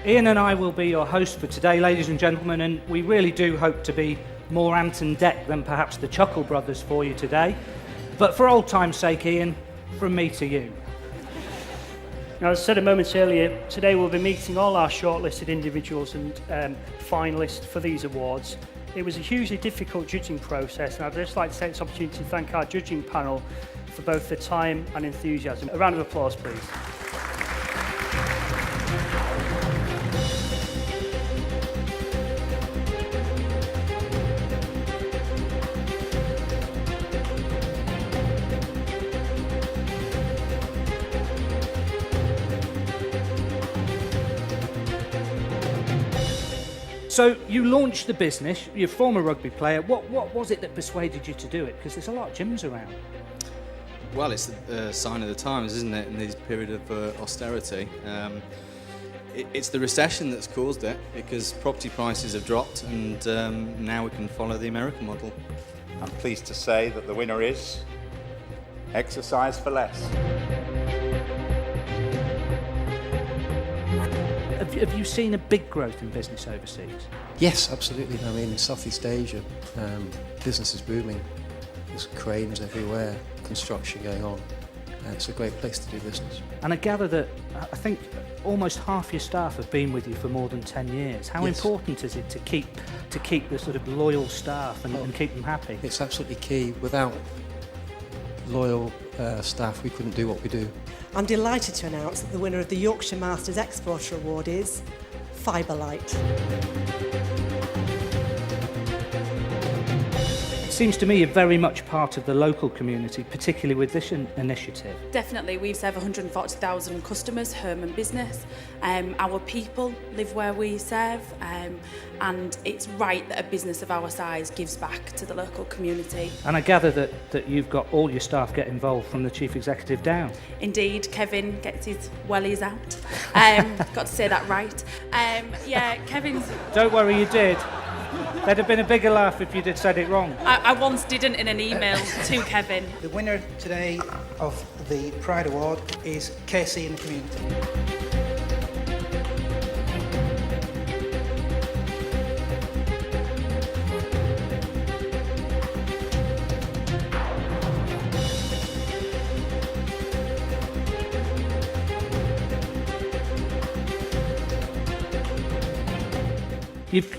Ian and I will be your hosts for today, ladies and gentlemen, and we really do hope to be more Ant and Dec than perhaps the Chuckle Brothers for you today. But for old time's sake, Ian, from me to you. Now, as I said a moment earlier, today we'll be meeting all our shortlisted individuals and finalists for these awards. It was a hugely difficult judging process, and I'd just like to take this opportunity to thank our judging panel for both their time and enthusiasm. A round of applause, please. So you launched the business, you're a former rugby player. What was it that persuaded you to do it? Because there's a lot of gyms around. Well, it's the sign of the times, isn't it, in this period of austerity. It's the recession that's caused it, because property prices have dropped, and now we can follow the American model. I'm pleased to say that the winner is exercise for less. Have you seen a big growth in business overseas? Yes, absolutely. I mean, in Southeast Asia, business is booming. There's cranes everywhere, construction going on. It's a great place to do business. And I gather that, I think, almost half your staff have been with you for more than 10 years. How Yes. important is it to keep the sort of loyal staff and keep them happy? It's absolutely key. Without loyal staff, we couldn't do what we do. I'm delighted to announce that the winner of the Yorkshire Masters Exporter Award is Fiberlight. It seems to me you're very much part of the local community, particularly with this initiative. Definitely, we serve 140,000 customers, home and business. Our people live where we serve, and it's right that a business of our size gives back to the local community. And I gather that you've got all your staff get involved from the chief executive down. Indeed, Kevin gets his wellies out. Got to say that right. Yeah, Kevin's... Don't worry, you did. There'd have been a bigger laugh if you'd had said it wrong. I once didn't in an email to Kevin. The winner today of the Pride Award is KC in the Community.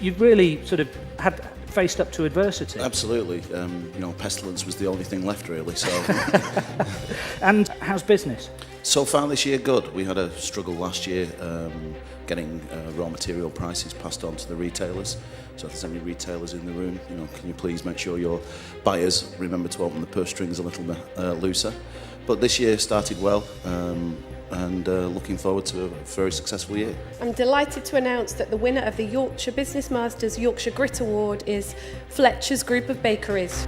You've really sort of faced up to adversity. Absolutely. Pestilence was the only thing left, really. So, And how's business? so far this year, good. We had a struggle last year getting raw material prices passed on to the retailers. So if there's any retailers in the room, can you please make sure your buyers remember to open the purse strings a little bit looser. But this year started well. And looking forward to a very successful year. I'm delighted to announce that the winner of the Yorkshire Business Masters Yorkshire Grit Award is Fletcher's Group of Bakeries.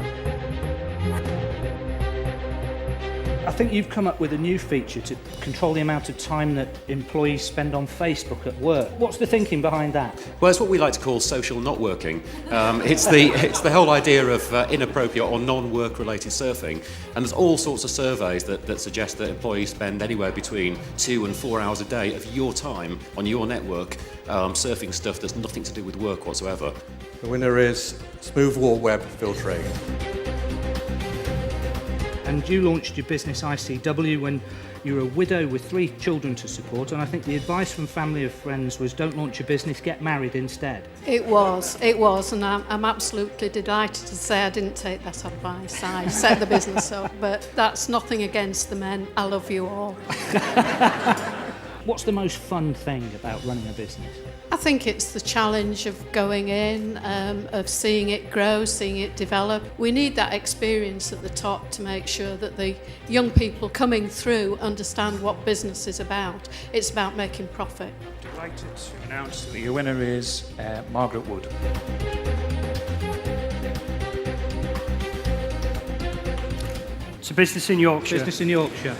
I think you've come up with a new feature to control the amount of time that employees spend on Facebook at work. What's the thinking behind that? Well, it's what we like to call social not working. It's the whole idea of inappropriate or non-work related surfing. And there's all sorts of surveys that suggest that employees spend anywhere between 2 and 4 hours a day of your time on your network surfing stuff that's nothing to do with work whatsoever. The winner is Smooth Wall Web Filtering. And you launched your business ICW when you were a widow with 3 children to support, and I think the advice from family or friends was don't launch a business, get married instead. It was, and I'm absolutely delighted to say I didn't take that advice. I set the business up, but that's nothing against the men. I love you all. What's the most fun thing about running a business? I think it's the challenge of going in, of seeing it grow, seeing it develop. We need that experience at the top to make sure that the young people coming through understand what business is about. It's about making profit. Delighted to announce that your winner is Margaret Wood. It's a business in Yorkshire. Business in Yorkshire.